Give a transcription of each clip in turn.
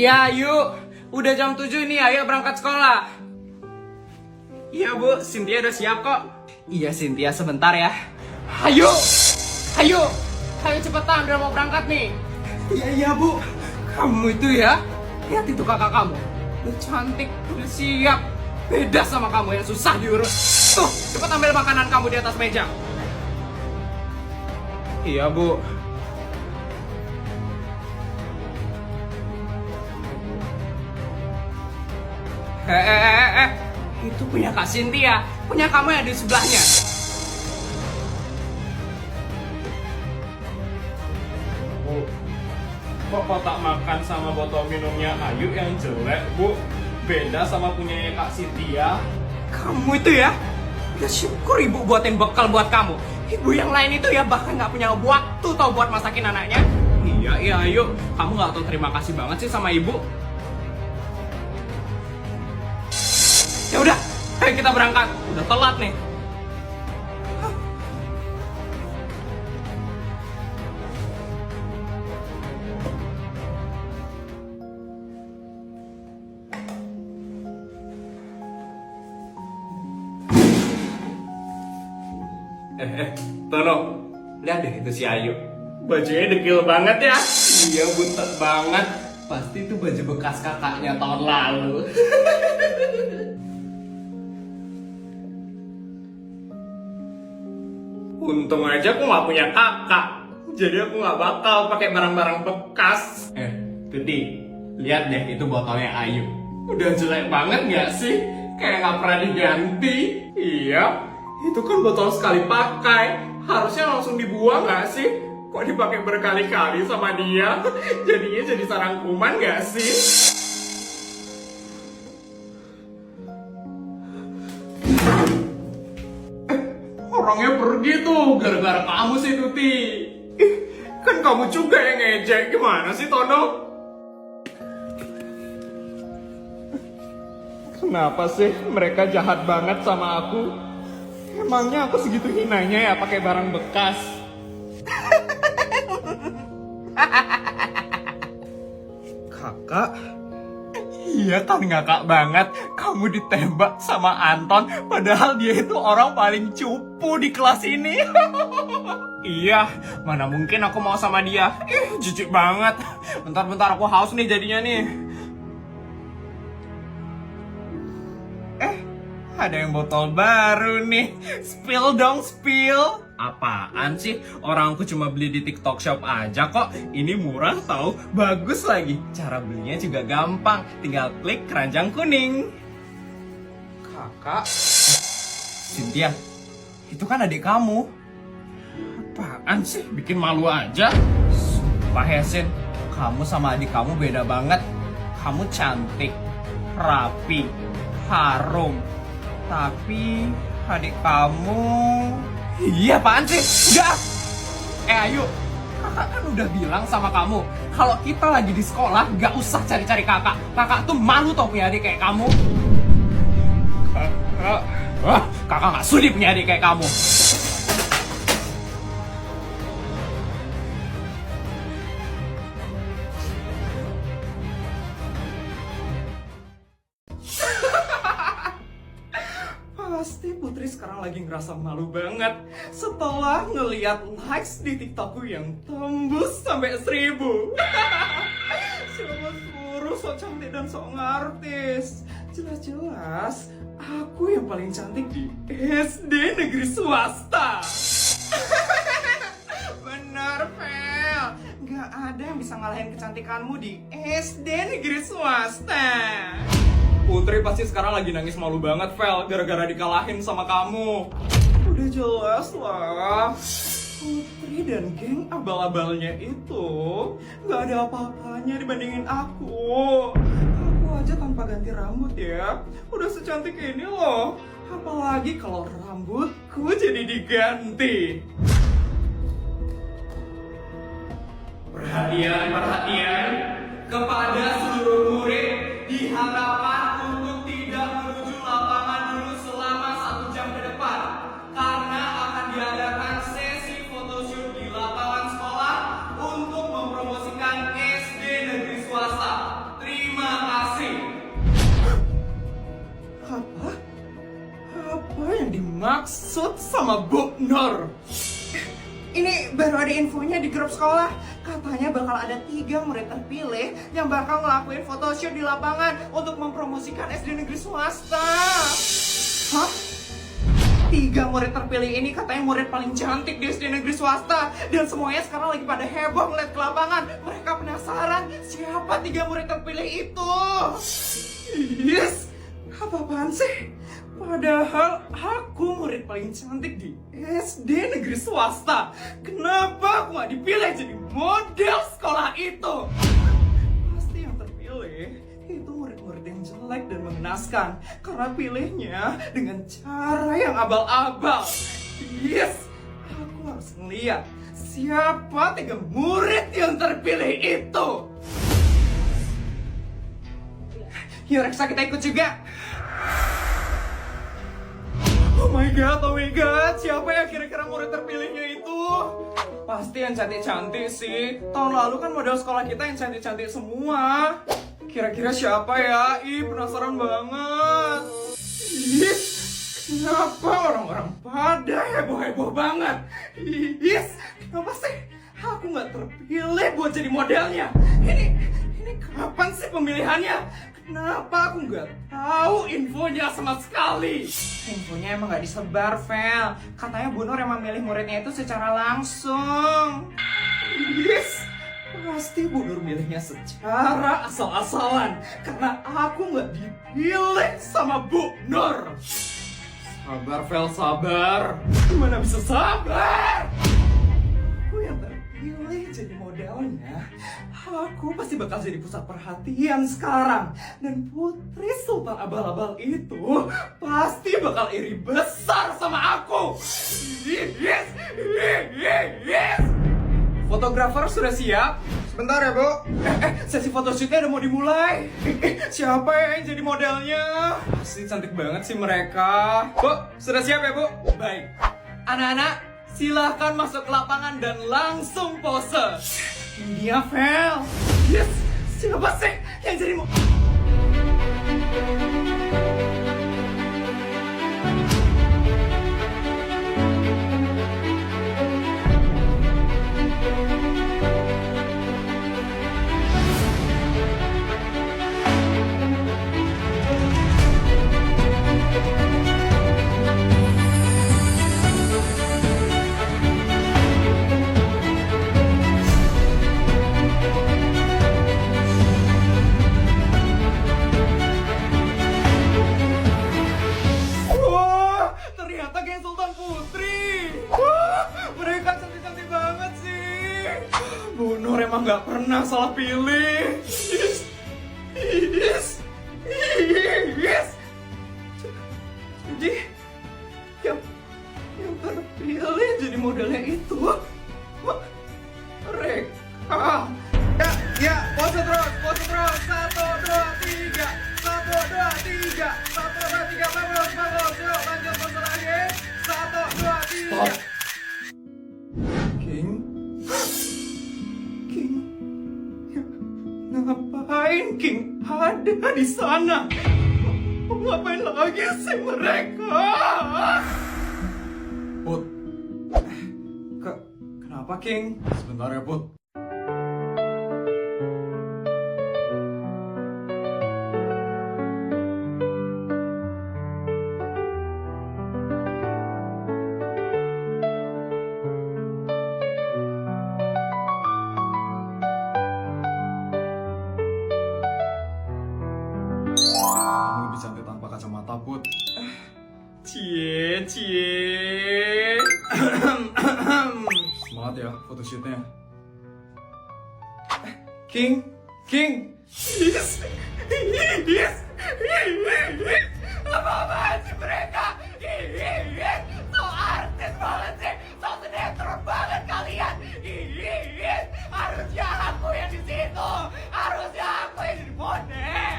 Iya, yuk. Udah jam 7 nih, ayo berangkat sekolah. Iya, Bu. Cynthia udah siap kok. Iya, Cynthia, sebentar ya. Ayo! Ayo! Ayo cepetan, udah mau berangkat nih. Iya, Bu. Kamu itu ya, lihat itu kakak kamu. Udah cantik, udah siap. Beda sama kamu yang susah diurus. Tuh, cepet ambil makanan kamu di atas meja. Iya, Bu. Itu punya Kak Cynthia, punya kamu yang di sebelahnya. Bu, kok kotak makan sama botol minumnya Ayu yang jelek, Bu? Beda sama punyanya Kak Cynthia. Kamu itu ya, udah syukur ibu buatin bekal buat kamu. Ibu yang lain itu ya bahkan nggak punya waktu tau buat masakin anaknya. Iya, Ayu, kamu nggak tahu terima kasih banget sih sama ibu. Ya udah, ayo kita berangkat. Udah telat nih. Tono, Lihat deh itu si Ayu. bajunya dekil banget ya. Iya, buntet banget. Pasti itu baju bekas kakaknya tahun lalu. Untung aja aku nggak punya kakak, jadi aku nggak bakal pakai barang-barang bekas. Tudi, lihat deh itu botolnya Ayu. Udah jelek banget nggak sih? Kayak nggak pernah diganti. Iya, itu kan botol sekali pakai, harusnya langsung dibuang nggak sih? Kok dipakai berkali-kali sama dia? Jadinya jadi sarang kuman nggak sih? Orangnya pergi tuh gara-gara kamu sih, Tuti. Kan kamu juga yang ngejek, gimana sih Tono? Kenapa sih mereka jahat banget sama aku? Emangnya aku segitu hinanya ya pakai barang bekas? Kakak? Iya kan ngakak banget. Kamu ditembak sama Anton, padahal dia itu orang paling cupu di kelas ini. Iya, mana mungkin aku mau sama dia? Jijik banget. Bentar-bentar aku haus nih jadinya nih. Ada yang botol baru nih. Spill dong, spill. Apaan sih? Orang aku cuma beli di TikTok Shop aja kok. Ini murah tau, bagus lagi. Cara belinya juga gampang, tinggal klik keranjang kuning. Kakak, Cynthia, itu kan adik kamu. apaan sih? Bikin malu aja. Sumpah ya, Sin, kamu sama adik kamu beda banget. Kamu cantik, rapi, harum. Tapi adik kamu... Iya, apaan sih? Udah! Ayu, kakak kan udah bilang sama kamu kalau kita lagi di sekolah gak usah cari-cari kakak. Kakak tuh malu tau punya adik kayak kamu. Kakak gak sudi punya adik kayak kamu. Pasti Putri sekarang lagi ngerasa malu banget setelah ngeliat likes di TikTokku yang tembus sampai 1000. Siapa suruh sok cantik dan sok ngartis? Jelas-jelas aku yang paling cantik di SD negeri swasta. Bener, Fel. Gak ada yang bisa ngalahin kecantikanmu di SD negeri swasta. Putri pasti sekarang lagi nangis malu banget, Vel, gara-gara dikalahin sama kamu. Udah jelas lah. Putri dan geng abal-abalnya itu gak ada apa-apanya dibandingin aku. Aku aja tanpa ganti rambut ya, udah secantik ini loh. Apalagi kalau rambutku jadi diganti. Perhatian kepada seluruh murid diharapkan untuk tidak menuju lapangan dulu selama 1 jam ke depan karena akan diadakan sesi photoshoot di lapangan sekolah untuk mempromosikan SD negeri swasta. ikut sama Bu Nur. Ini baru ada infonya di grup sekolah. Katanya bakal ada 3 murid terpilih yang bakal ngelakuin photoshoot di lapangan untuk mempromosikan SD negeri swasta. Hah? 3 murid terpilih ini katanya murid paling cantik di SD negeri swasta. Dan semuanya sekarang lagi pada heboh ngeliat ke lapangan. Mereka penasaran siapa 3 murid terpilih itu. Yes, apa-apaan sih? Padahal aku murid paling cantik di SD negeri swasta. Kenapa aku gak dipilih jadi model sekolah itu? Pasti yang terpilih itu murid-murid yang jelek dan mengenaskan. Karena pilihnya dengan cara yang abal-abal. Yes, aku harus ngeliat siapa 3 murid yang terpilih itu. Yuk Reksa, kita ikut juga. Oh my god, siapa ya kira-kira murid terpilihnya itu? Pasti yang cantik-cantik sih. Tahun lalu kan model sekolah kita yang cantik-cantik semua. Kira-kira siapa ya? Ih, penasaran banget. Ih, kenapa orang-orang pada heboh-heboh banget? Ih, kenapa sih aku nggak terpilih buat jadi modelnya? Ini kapan sih pemilihannya? Kenapa aku nggak tahu infonya sama sekali? Infonya emang nggak disebar, Vel. Katanya Bu Nur emang milih muridnya itu secara langsung. Yes, pasti Bu Nur milihnya secara asal-asalan. Karena aku nggak dipilih sama Bu Nur. Sabar, Vel, sabar. Gimana bisa sabar? Aku yang terpilih jadi modelnya. Aku pasti bakal jadi pusat perhatian sekarang. Dan Putri Sultan Abal-Abal itu pasti bakal iri besar sama aku. Yes, yes. Fotografer sudah siap? Sebentar ya, Bu. Sesi photoshootnya udah mau dimulai. Siapa ya yang jadi modelnya? Pasti cantik banget sih mereka. Bu, sudah siap ya, Bu? Baik. Anak-anak, silahkan masuk ke lapangan dan langsung pose. Ini dia, Vel. Yes, siapa sih yang jadi Bu Nur emang gak pernah salah pilih. Yes. Jadi yang terpilih jadi modelnya itu mereka. Ya, pose terus. 1, 2, 3. 1, 2, 3. 1, 2, 3. Bagus. Yuk, lanjut pose lagi. 1, 2, 3. Stop. Ngapain King ada di sana? Ngapain lagi sih mereka? Put, kenapa King? Sebentar ya Put. Cantik tanpa kacamata, Put. Cie. Semangat ya photoshootnya. King. Yes. Apa-apaan sih mereka? So artis banget sih. So sinetron banget kalian. Harusnya aku yang di situ. Harusnya aku yang di model.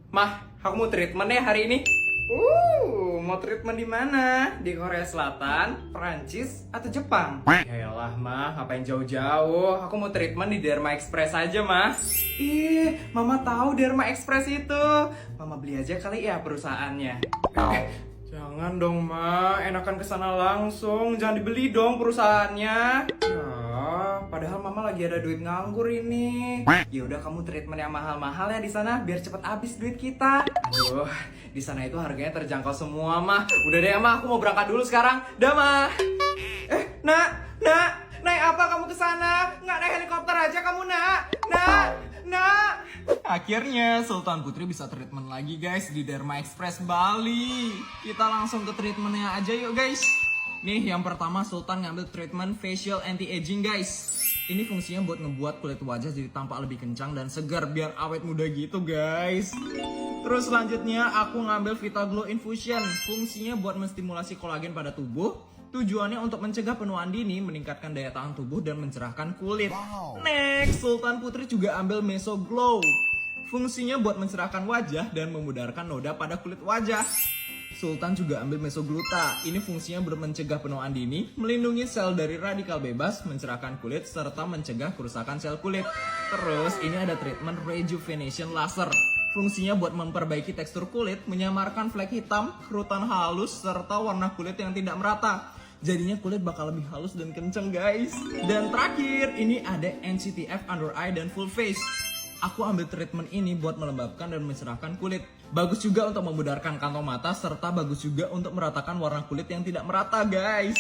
Mah, aku mau treatment ya hari ini. mau treatment di mana? Di Korea Selatan, Prancis, atau Jepang? Yaelah mah, ngapain jauh-jauh? Aku mau treatment di Derma Express aja mah. Ih, mama tahu Derma Express itu. Mama beli aja kali ya perusahaannya. Jangan dong ma, enakan kesana langsung. Jangan dibeli dong perusahaannya. Ya, padahal mama lagi ada duit nganggur ini. Ya udah kamu treatment yang mahal-mahal ya di sana biar cepet habis duit kita. Aduh, di sana itu harganya terjangkau semua mah. Udah deh mah, aku mau berangkat dulu sekarang. Dah mah. Nak, naik apa kamu ke sana? Nggak naik helikopter aja kamu nak. Nak. Akhirnya Sultan Putri bisa treatment lagi guys di Derma Express Bali. Kita langsung ke treatmentnya aja yuk guys. Nih yang pertama Sultan ngambil treatment facial anti-aging guys. Ini fungsinya buat ngebuat kulit wajah jadi tampak lebih kencang dan segar biar awet muda gitu guys. Terus selanjutnya aku ngambil Vitaglow Infusion. Fungsinya buat menstimulasi kolagen pada tubuh. Tujuannya untuk mencegah penuaan dini, meningkatkan daya tahan tubuh dan mencerahkan kulit. Next, Sultan Putri juga ambil Meso Glow. Fungsinya buat mencerahkan wajah dan memudarkan noda pada kulit wajah. Sultan juga ambil Mesogluta. Ini fungsinya mencegah penuaan dini, melindungi sel dari radikal bebas, mencerahkan kulit, serta mencegah kerusakan sel kulit. Terus ini ada treatment Rejuvenation Laser. Fungsinya buat memperbaiki tekstur kulit, menyamarkan flek hitam, kerutan halus, serta warna kulit yang tidak merata. Jadinya kulit bakal lebih halus dan kenceng guys. Dan terakhir, ini ada NCTF Under Eye dan Full Face. Aku ambil treatment ini buat melembabkan dan mencerahkan kulit. Bagus juga untuk memudarkan kantong mata, serta bagus juga untuk meratakan warna kulit yang tidak merata guys.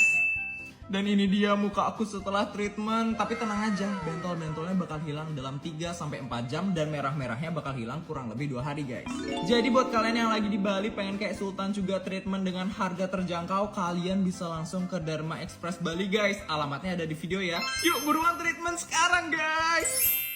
Dan ini dia muka aku setelah treatment. Tapi tenang aja, bentol-bentolnya bakal hilang dalam 3-4 jam. Dan merah-merahnya bakal hilang kurang lebih 2 hari guys. Jadi buat kalian yang lagi di Bali pengen kayak Sultan juga treatment dengan harga terjangkau, kalian bisa langsung ke Derma Express Bali guys. Alamatnya ada di video ya. Yuk buruan treatment sekarang guys.